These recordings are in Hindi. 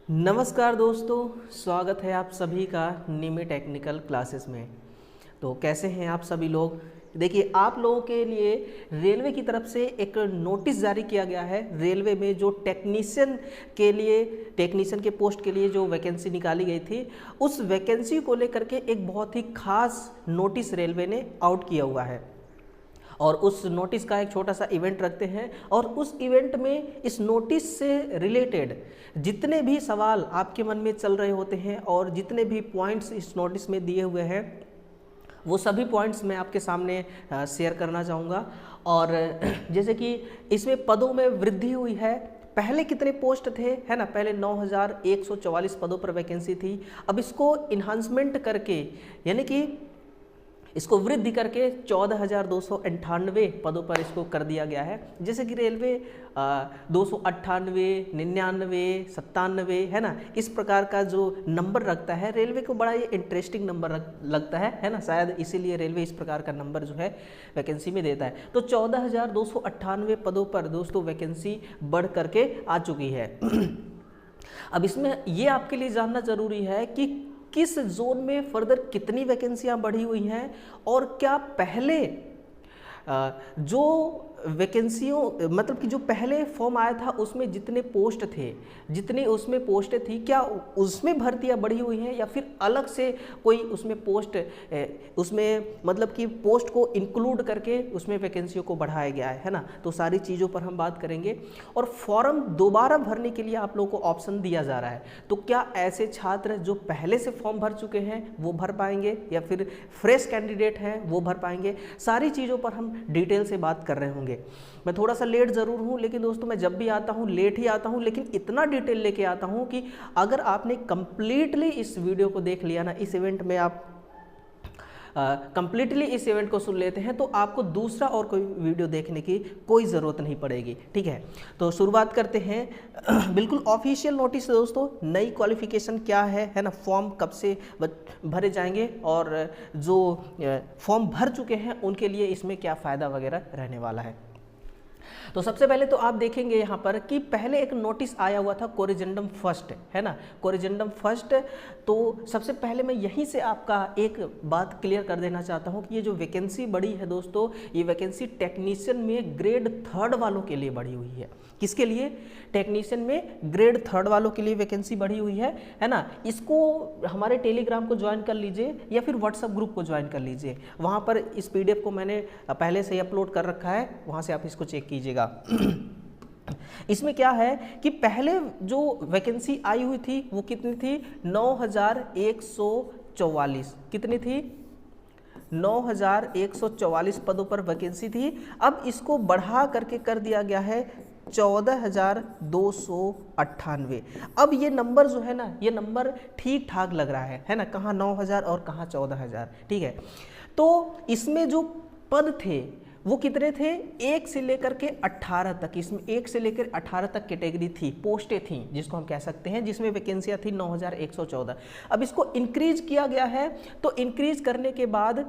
नमस्कार दोस्तों, स्वागत है आप सभी का निमी टेक्निकल क्लासेस में। तो कैसे हैं आप सभी लोग। देखिए, आप लोगों के लिए रेलवे की तरफ से एक नोटिस जारी किया गया है। रेलवे में जो टेक्नीशियन के पोस्ट के लिए जो वैकेंसी निकाली गई थी, उस वैकेंसी को लेकर के एक बहुत ही खास नोटिस रेलवे ने आउट किया हुआ है और उस नोटिस का एक छोटा सा इवेंट रखते हैं और उस इवेंट में इस नोटिस से रिलेटेड जितने भी सवाल आपके मन में चल रहे होते हैं और जितने भी पॉइंट्स इस नोटिस में दिए हुए हैं, वो सभी पॉइंट्स मैं आपके सामने शेयर करना चाहूँगा। और जैसे कि इसमें पदों में वृद्धि हुई है। पहले कितने पोस्ट थे, है ना, पहले 9144 पदों पर वैकेंसी थी। अब इसको इन्हांसमेंट करके, यानी कि इसको वृद्धि करके 14,298 पदों पर इसको कर दिया गया है। जैसे कि रेलवे 298, 99, 97, है ना, इस प्रकार का जो नंबर रखता है रेलवे को बड़ा ये इंटरेस्टिंग नंबर लगता है ना, शायद इसीलिए रेलवे इस प्रकार का नंबर जो है वैकेंसी में देता है। तो 14,298 पदों पर दोस्तों वैकेंसी बढ़ करके आ चुकी है। अब इसमें ये आपके लिए जानना जरूरी है कि किस जोन में फर्दर कितनी वैकेंसियां बढ़ी हुई हैं और क्या पहले जो वैकेंसियों मतलब कि जो पहले फॉर्म आया था उसमें जितने पोस्ट थे, जितनी उसमें पोस्टें थी, क्या उसमें भर्तियां बढ़ी हुई हैं या फिर अलग से कोई उसमें पोस्ट उसमें मतलब कि पोस्ट को इंक्लूड करके उसमें वैकेंसियों को बढ़ाया गया है ना। तो सारी चीज़ों पर हम बात करेंगे। और फॉर्म दोबारा भरने के लिए आप लोगों को ऑप्शन दिया जा रहा है। तो क्या ऐसे छात्र जो पहले से फॉर्म भर चुके हैं वो भर पाएंगे या फिर फ्रेश कैंडिडेट हैं वो भर पाएंगे, सारी चीज़ों पर हम डिटेल से बात कर रहे होंगे। मैं थोड़ा सा लेट जरूर हूं, लेकिन दोस्तों मैं जब भी आता हूं लेट ही आता हूं, लेकिन इतना डिटेल लेके आता हूं कि अगर आपने कंप्लीटली इस वीडियो को देख लिया ना, इस इवेंट में आप कंप्लीटली इस इवेंट को सुन लेते हैं, तो आपको दूसरा और कोई वीडियो देखने की कोई ज़रूरत नहीं पड़ेगी। ठीक है, तो शुरुआत करते हैं। बिल्कुल ऑफिशियल नोटिस है दोस्तों, नई क्वालिफिकेशन क्या है ना, फॉर्म कब से भरे जाएंगे और जो फॉर्म भर चुके हैं उनके लिए इसमें क्या फ़ायदा वगैरह रहने वाला है। तो सबसे पहले तो आप देखेंगे यहाँ पर कि पहले एक नोटिस आया हुआ था कोरिजेंडम फर्स्ट, है ना, कोरिजेंडम फर्स्ट। तो सबसे पहले मैं यहीं से आपका एक बात क्लियर कर देना चाहता हूँ कि ये जो वैकेंसी बढ़ी है दोस्तों, ये वैकेंसी टेक्नीशियन में ग्रेड 3 वालों के लिए बढ़ी हुई है। किसके लिए? टेक्नीशियन में ग्रेड 3 वालों के लिए वैकेंसी बढ़ी हुई है ना। इसको हमारे टेलीग्राम को ज्वाइन कर लीजिए या फिर व्हाट्सएप ग्रुप को ज्वाइन कर लीजिए। वहाँ पर इस PDF को मैंने पहले से ही अपलोड कर रखा है, वहाँ से आप इसको चेक कीजिएगा। इसमें क्या है कि पहले जो वैकेंसी आई हुई थी वो कितनी थी? 9,144। कितनी थी? 9,144 पदों पर वैकेंसी थी। अब इसको बढ़ा करके कर दिया गया है 14,298। अब ये नंबर जो है ना, ये नंबर ठीक ठाक लग रहा है ना, कहाँ 9,000 और कहाँ 14,000। ठीक है, तो इसमें जो पद थे वो कितने थे? 1 से लेकर के 18 तक। इसमें 1 से लेकर 18 तक कैटेगरी थी, पोस्टें थी जिसको हम कह सकते हैं, जिसमें वैकेंसियाँ थी 9,114। अब इसको इंक्रीज किया गया है। तो इंक्रीज करने के बाद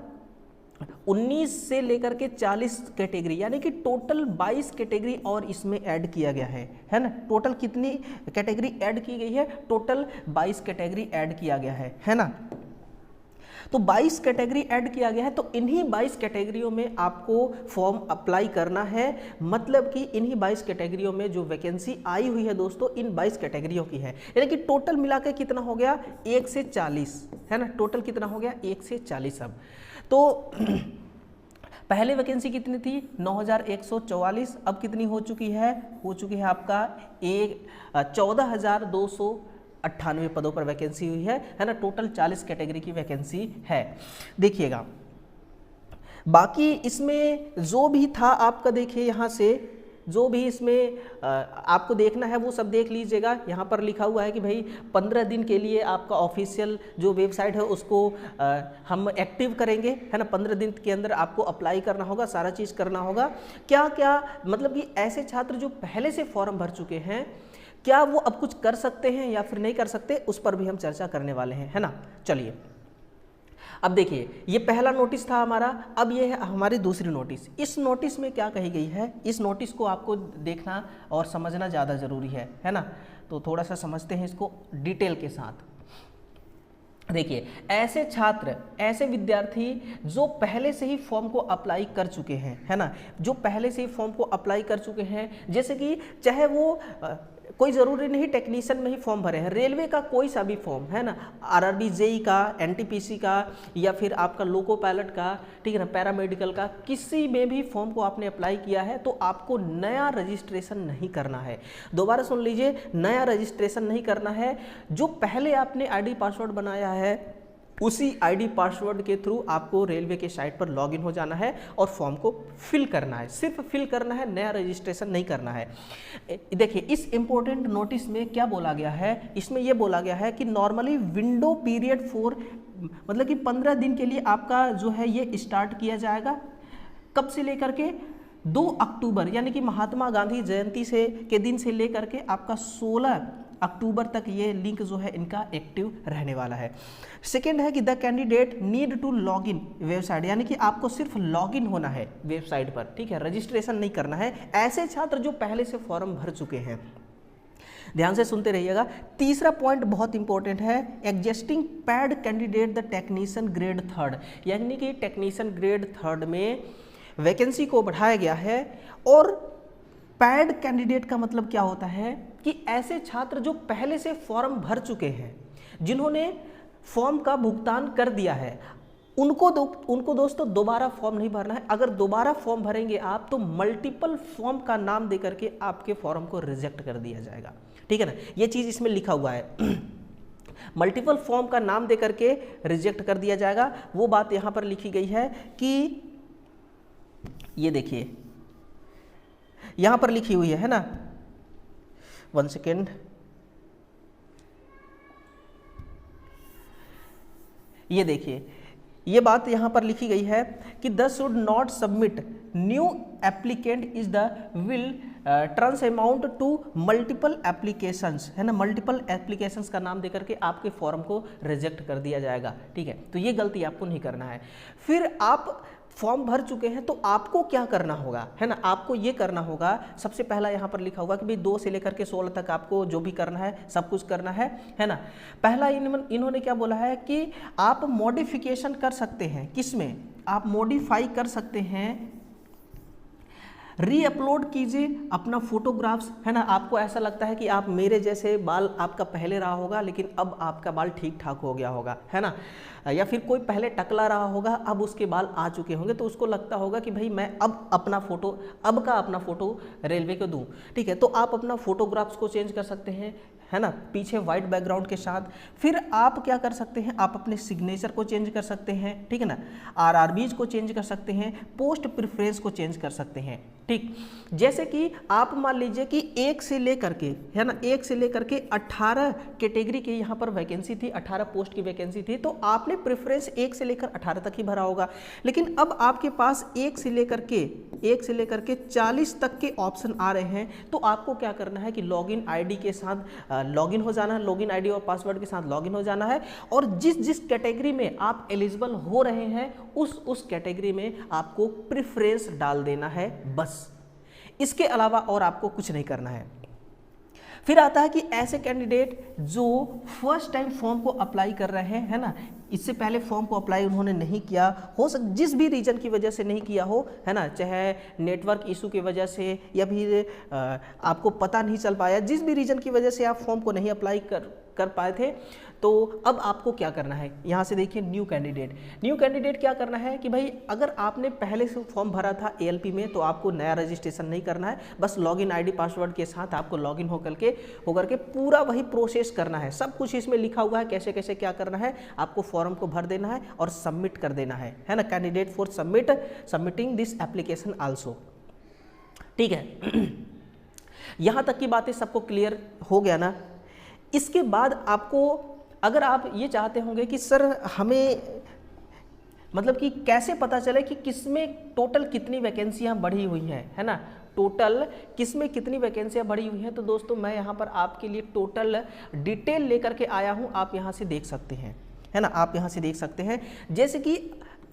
19 से लेकर के 40 कैटेगरी, यानी कि टोटल 22 कैटेगरी और इसमें ऐड किया गया है ना। टोटल कितनी कैटेगरी ऐड की गई है? टोटल 22 कैटेगरी ऐड किया गया है ना। तो 22 कैटेगरी ऐड किया गया है। तो इन्हीं 22 कैटेगरियों में आपको फॉर्म अप्लाई करना है। मतलब कि इन्हीं 22 कैटेगरियों में जो वैकेंसी आई हुई है दोस्तों, इन 22 कैटेगरियों की है। यानी कि टोटल मिला के कितना हो गया? 1 से 40, है ना। टोटल कितना हो गया? 1 से 40। अब तो पहले वैकेंसी कितनी थी? 9,144। अब कितनी हो चुकी है? हो चुकी है आपका 14,298 पदों पर वैकेंसी हुई है ना। टोटल 40 कैटेगरी की वैकेंसी है। देखिएगा, बाकी इसमें जो भी था आपका, देखिए यहाँ से जो भी इसमें आपको देखना है वो सब देख लीजिएगा। यहाँ पर लिखा हुआ है कि भाई 15 दिन के लिए आपका ऑफिशियल जो वेबसाइट है उसको हम एक्टिव करेंगे, है ना। 15 दिन के अंदर आपको अप्लाई करना होगा, सारा चीज़ करना होगा। क्या क्या मतलब कि ऐसे छात्र जो पहले से फॉर्म भर चुके हैं, क्या वो अब कुछ कर सकते हैं या फिर नहीं कर सकते, उस पर भी हम चर्चा करने वाले हैं, है ना। चलिए, अब देखिए ये पहला नोटिस था हमारा, अब ये है हमारी दूसरी नोटिस। इस नोटिस में क्या कही गई है, इस नोटिस को आपको देखना और समझना ज़्यादा ज़रूरी है ना। तो थोड़ा सा समझते हैं इसको डिटेल के साथ। देखिए ऐसे छात्र, ऐसे विद्यार्थी जो पहले से ही फॉर्म को अप्लाई कर चुके हैं, है ना, जो पहले से ही फॉर्म को अप्लाई कर चुके हैं, जैसे कि चाहे वो कोई ज़रूरी नहीं टेक्नीशियन में ही फॉर्म भरे हैं, रेलवे का कोई सा भी फॉर्म, है ना, आरआरबी जेई का, एनटीपीसी का, या फिर आपका लोको पायलट का, ठीक है ना, पैरामेडिकल का, किसी में भी फॉर्म को आपने अप्लाई किया है तो आपको नया रजिस्ट्रेशन नहीं करना है। दोबारा सुन लीजिए, नया रजिस्ट्रेशन नहीं करना है। जो पहले आपने आईडी पासवर्ड बनाया है उसी आईडी पासवर्ड के थ्रू आपको रेलवे के साइट पर लॉगिन हो जाना है और फॉर्म को फिल करना है, सिर्फ फिल करना है, नया रजिस्ट्रेशन नहीं करना है। देखिए इस इम्पोर्टेंट नोटिस में क्या बोला गया है, इसमें यह बोला गया है कि नॉर्मली विंडो पीरियड फॉर, मतलब कि 15 दिन के लिए आपका जो है ये स्टार्ट किया जाएगा। कब से लेकर के 2 अक्टूबर यानी कि महात्मा गांधी जयंती के दिन से लेकर के आपका 16 अक्टूबर तक ये लिंक जो है इनका एक्टिव रहने वाला है। सेकेंड है कि the candidate need to log in website, यानी कि आपको सिर्फ लॉग इन होना है वेबसाइट पर, ठीक है, रजिस्ट्रेशन नहीं करना है। ऐसे छात्र जो पहले से फॉर्म भर चुके हैं, ध्यान से सुनते रहिएगा। तीसरा पॉइंट बहुत इंपॉर्टेंट है, existing pad candidate the technician grade 3, यानी कि टेक्नीशियन ग्रेड 3 में वैकेंसी को बढ़ाया गया है। और पैड कैंडिडेट का मतलब क्या होता है कि ऐसे छात्र जो पहले से फॉर्म भर चुके हैं, जिन्होंने फॉर्म का भुगतान कर दिया है, उनको दोस्तों दोबारा फॉर्म नहीं भरना है। अगर दोबारा फॉर्म भरेंगे आप तो मल्टीपल फॉर्म का नाम देकर के आपके फॉर्म को रिजेक्ट कर दिया जाएगा, ठीक है ना, ये चीज़ इसमें लिखा हुआ है। मल्टीपल फॉर्म का नाम देकर के रिजेक्ट कर दिया जाएगा। वो बात यहाँ पर लिखी गई है कि ये देखिए यहाँ पर लिखी हुई है ना, 1 सेकेंड, ये देखिए ये बात यहाँ पर लिखी गई है कि the should not submit new applicant is the will tantamount to multiple applications, है ना, मल्टीपल एप्लीकेशंस का नाम देकर के आपके फॉर्म को रिजेक्ट कर दिया जाएगा, ठीक है। तो ये गलती आपको नहीं करना है। फिर आप फॉर्म भर चुके हैं तो आपको क्या करना होगा, है ना, आपको ये करना होगा, सबसे पहला यहाँ पर लिखा हुआ कि भाई 2 से लेकर के 16 तक आपको जो भी करना है सब कुछ करना है ना। पहला इन्होंने क्या बोला है कि आप मॉडिफिकेशन कर सकते हैं, किसमें आप मॉडिफाई कर सकते हैं, रीअपलोड कीजिए अपना फोटोग्राफ्स, है ना। आपको ऐसा लगता है कि आप मेरे जैसे बाल आपका पहले रहा होगा लेकिन अब आपका बाल ठीक ठाक हो गया होगा, है ना, या फिर कोई पहले टकला रहा होगा अब उसके बाल आ चुके होंगे, तो उसको लगता होगा कि भाई मैं अब अपना फ़ोटो रेलवे को दूं, ठीक है। तो आप अपना फोटोग्राफ्स को चेंज कर सकते हैं, है ना, पीछे वाइट बैकग्राउंड के साथ। फिर आप क्या कर सकते हैं, आप अपने सिग्नेचर को चेंज कर सकते हैं, ठीक है ना, आरआरबीज को चेंज कर सकते हैं, पोस्ट प्रेफरेंस को चेंज कर सकते हैं, ठीक। जैसे कि आप मान लीजिए कि 1 से लेकर के, है ना, 1 से लेकर के 18 कैटेगरी की यहाँ पर वैकेंसी थी, 18 पोस्ट की वैकेंसी थी, तो आपने प्रेफरेंस 1 से लेकर 18 तक ही भरा होगा। लेकिन अब आपके पास 1 से लेकर के 40 तक के ऑप्शन आ रहे हैं, तो आपको क्या करना है कि लॉगिन आईडी के साथ लॉगिन हो जाना है, लॉगिन आईडी और पासवर्ड के साथ लॉगिन हो जाना है, और जिस कैटेगरी में आप एलिजिबल हो रहे हैं उस कैटेगरी में आपको प्रेफरेंस डाल देना है, बस। इसके अलावा और आपको कुछ नहीं करना है। फिर आता है कि ऐसे कैंडिडेट जो फर्स्ट टाइम फॉर्म को अप्लाई कर रहे हैं, है ना, इससे पहले फॉर्म को अप्लाई उन्होंने नहीं किया, हो सक जिस भी रीजन की वजह से नहीं किया हो, है ना, चाहे नेटवर्क इशू की वजह से या फिर आपको पता नहीं चल पाया, जिस भी रीजन की वजह से आप फॉर्म को नहीं अप्लाई कर पाए थे, तो अब आपको क्या करना है, यहाँ से देखिए न्यू कैंडिडेट क्या करना है कि भाई अगर आपने पहले से फॉर्म भरा था एएलपी में तो आपको नया रजिस्ट्रेशन नहीं करना है, बस लॉगिन आईडी पासवर्ड के साथ आपको लॉगिन होकर के पूरा वही प्रोसेस करना है। सब कुछ इसमें लिखा हुआ है कैसे कैसे क्या करना है, आपको फॉर्म को भर देना है और सबमिट कर देना है ना, candidate for submitting this application also, ठीक है। यहाँ तक की बातें सबको क्लियर हो गया ना। इसके बाद आपको, अगर आप ये चाहते होंगे कि सर हमें मतलब कि कैसे पता चले कि किसमें टोटल कितनी वैकेंसियां बढ़ी हुई हैं, है ना, टोटल किसमें कितनी वैकेंसियां बढ़ी हुई हैं, तो दोस्तों मैं यहाँ पर आपके लिए टोटल डिटेल लेकर के आया हूँ, आप यहाँ से देख सकते हैं। है ना, आप यहाँ से देख सकते हैं। जैसे कि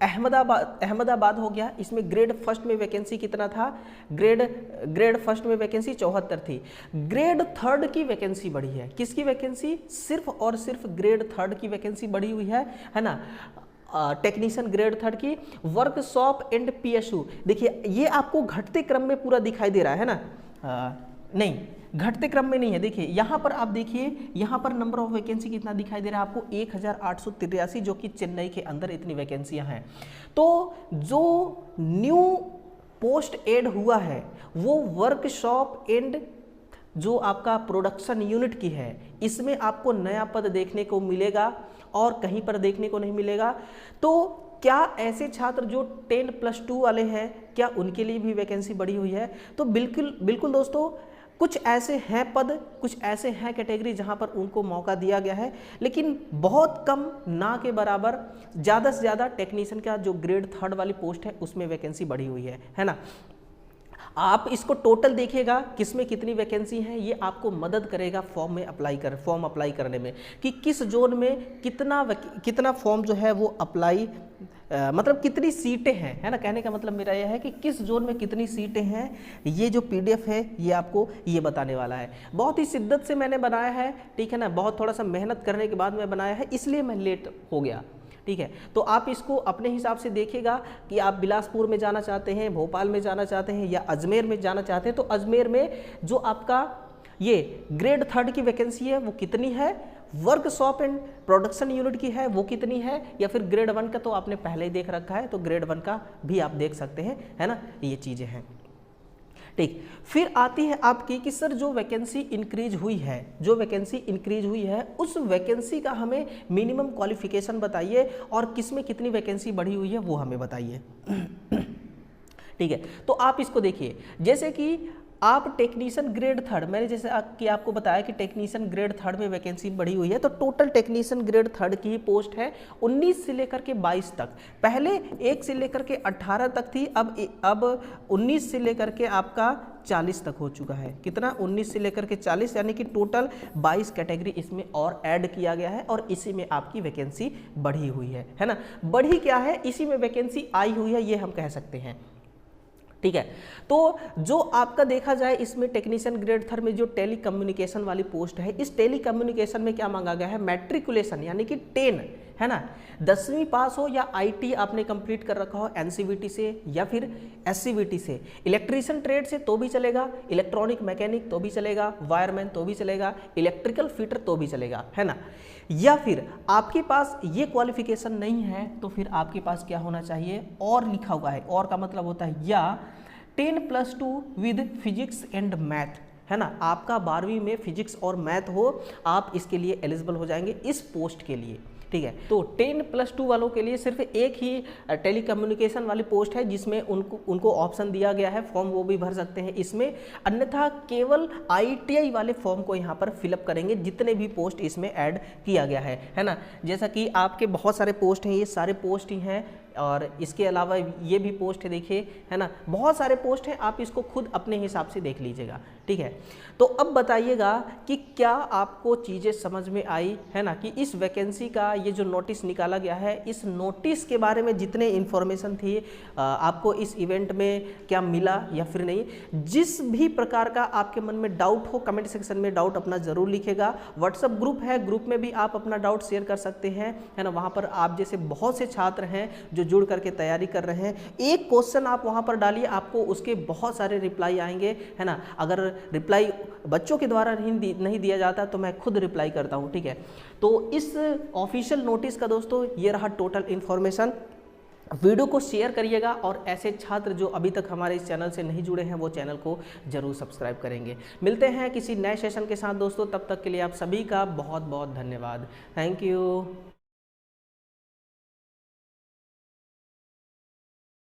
अहमदाबाद हो गया, इसमें ग्रेड फर्स्ट में वैकेंसी कितना था, ग्रेड फर्स्ट में वैकेंसी 74 थी। ग्रेड थर्ड की वैकेंसी बढ़ी है, किसकी वैकेंसी, सिर्फ और सिर्फ ग्रेड थर्ड की वैकेंसी बढ़ी हुई है ना, टेक्नीशियन ग्रेड थर्ड की। वर्कशॉप एंड पीएसयू, देखिए ये आपको घटते क्रम में पूरा दिखाई दे रहा है ना, नहीं घटते क्रम में नहीं है। देखिए यहाँ पर आप देखिए, यहाँ पर नंबर ऑफ वैकेंसी कितना दिखाई दे रहा है आपको, 1883, जो कि चेन्नई के अंदर इतनी वैकेंसियां हैं। तो जो न्यू पोस्ट ऐड हुआ है वो वर्कशॉप एंड जो आपका प्रोडक्शन यूनिट की है, इसमें आपको नया पद देखने को मिलेगा और कहीं पर देखने को नहीं मिलेगा। तो क्या ऐसे छात्र जो 10+2 वाले हैं, क्या उनके लिए भी वैकेंसी बढ़ी हुई है? तो बिल्कुल दोस्तों, कुछ ऐसे हैं पद, कुछ ऐसे हैं कैटेगरी जहां पर उनको मौका दिया गया है, लेकिन बहुत कम, ना के बराबर। ज़्यादा से ज़्यादा टेक्नीशियन का जो ग्रेड थर्ड वाली पोस्ट है उसमें वैकेंसी बढ़ी हुई है ना। आप इसको टोटल देखिएगा किसमें कितनी वैकेंसी है, ये आपको मदद करेगा फॉर्म अप्लाई करने में, कि किस जोन में कितना फॉर्म जो है वो अप्लाई, मतलब कितनी सीटें हैं, है ना। कहने का मतलब मेरा यह है कि किस जोन में कितनी सीटें हैं, ये जो पीडीएफ है ये आपको ये बताने वाला है। बहुत ही शिद्दत से मैंने बनाया है, ठीक है ना, बहुत थोड़ा सा मेहनत करने के बाद मैं बनाया है, इसलिए मैं लेट हो गया, ठीक है। तो आप इसको अपने हिसाब से देखिएगा कि आप बिलासपुर में जाना चाहते हैं, भोपाल में जाना चाहते हैं या अजमेर में जाना चाहते हैं, तो अजमेर में जो आपका ये ग्रेड थर्ड की वैकेंसी है वो कितनी है, वर्कशॉप एंड प्रोडक्शन यूनिट की है वो कितनी है, या फिर ग्रेड 1 का तो आपने पहले ही देख रखा है, तो ग्रेड 1 का भी आप देख सकते हैं, है ना। ये चीज़ें हैं, ठीक। फिर आती है आपकी कि सर जो वैकेंसी इंक्रीज हुई है, उस वैकेंसी का हमें मिनिमम क्वालिफिकेशन बताइए और किसमें कितनी वैकेंसी बढ़ी हुई है वो हमें बताइए, ठीक है। तो आप इसको देखिए, जैसे कि आप टेक्नीशियन ग्रेड थर्ड, मैंने जैसे कि आपको बताया कि टेक्नीशियन ग्रेड थर्ड में वैकेंसी बढ़ी हुई है, तो टोटल टेक्नीशियन ग्रेड थर्ड की ही पोस्ट है 19 से लेकर के 22 तक। पहले 1 से लेकर के 18 तक थी, अब 19 से लेकर के आपका 40 तक हो चुका है। कितना, 19 से लेकर के 40, यानी कि टोटल 22 कैटेगरी इसमें और ऐड किया गया है और इसी में आपकी वैकेंसी बढ़ी हुई है ना। बढ़ी क्या है, इसी में वैकेंसी आई हुई है, ये हम कह सकते हैं, ठीक है। तो जो आपका देखा जाए इसमें टेक्नीशियन ग्रेड थर्ड में जो टेली कम्युनिकेशन वाली पोस्ट है, इस टेली कम्युनिकेशन में क्या मांगा गया है, मैट्रिकुलेशन यानी कि 10, है ना, 10वीं पास हो या आईटी आपने कंप्लीट कर रखा हो एनसीवीटी से या फिर एससीवीटी से, इलेक्ट्रीशियन ट्रेड से तो भी चलेगा, इलेक्ट्रॉनिक मैकेनिक तो भी चलेगा, वायरमैन तो भी चलेगा, इलेक्ट्रिकल फिटर तो भी चलेगा, है ना। या फिर आपके पास ये क्वालिफिकेशन नहीं है तो फिर आपके पास क्या होना चाहिए, और लिखा हुआ है, और का मतलब होता है या 10+2 विद फिजिक्स एंड मैथ, है ना। आपका 12वीं में फिजिक्स और मैथ हो, आप इसके लिए एलिजिबल हो जाएंगे इस पोस्ट के लिए, ठीक है। तो 10+2 वालों के लिए सिर्फ एक ही टेली कम्युनिकेशन वाली पोस्ट है जिसमें उनको ऑप्शन दिया गया है, फॉर्म वो भी भर सकते हैं इसमें, अन्यथा केवल ITI वाले फॉर्म को यहाँ पर फिलअप करेंगे जितने भी पोस्ट इसमें ऐड किया गया है ना। जैसा कि आपके बहुत सारे पोस्ट हैं, ये सारे पोस्ट ही हैं, और इसके अलावा ये भी पोस्ट है, देखिए, है ना, बहुत सारे पोस्ट हैं, आप इसको खुद अपने हिसाब से देख लीजिएगा, ठीक है। तो अब बताइएगा कि क्या आपको चीज़ें समझ में आई, है ना, कि इस वैकेंसी का ये जो नोटिस निकाला गया है, इस नोटिस के बारे में जितने इन्फॉर्मेशन थी आपको इस इवेंट में क्या मिला या फिर नहीं। जिस भी प्रकार का आपके मन में डाउट हो, कमेंट सेक्शन में डाउट अपना ज़रूर लिखेगा। व्हाट्सअप ग्रुप है, ग्रुप में भी आप अपना डाउट शेयर कर सकते हैं, है ना। वहाँ पर आप जैसे बहुत से छात्र हैं जो जुड़ करके तैयारी कर रहे हैं, एक क्वेश्चन आप वहाँ पर डालिए, आपको उसके बहुत सारे रिप्लाई आएंगे, है ना। अगर रिप्लाई बच्चों के द्वारा नहीं दिया जाता तो मैं खुद रिप्लाई करता हूँ, ठीक है। तो इस ऑफिशियल नोटिस का दोस्तों ये रहा टोटल इन्फॉर्मेशन। वीडियो को शेयर करिएगा और ऐसे छात्र जो अभी तक हमारे इस चैनल से नहीं जुड़े हैं वो चैनल को जरूर सब्सक्राइब करेंगे। मिलते हैं किसी नए सेशन के साथ दोस्तों, तब तक के लिए आप सभी का बहुत बहुत धन्यवाद। Thank you.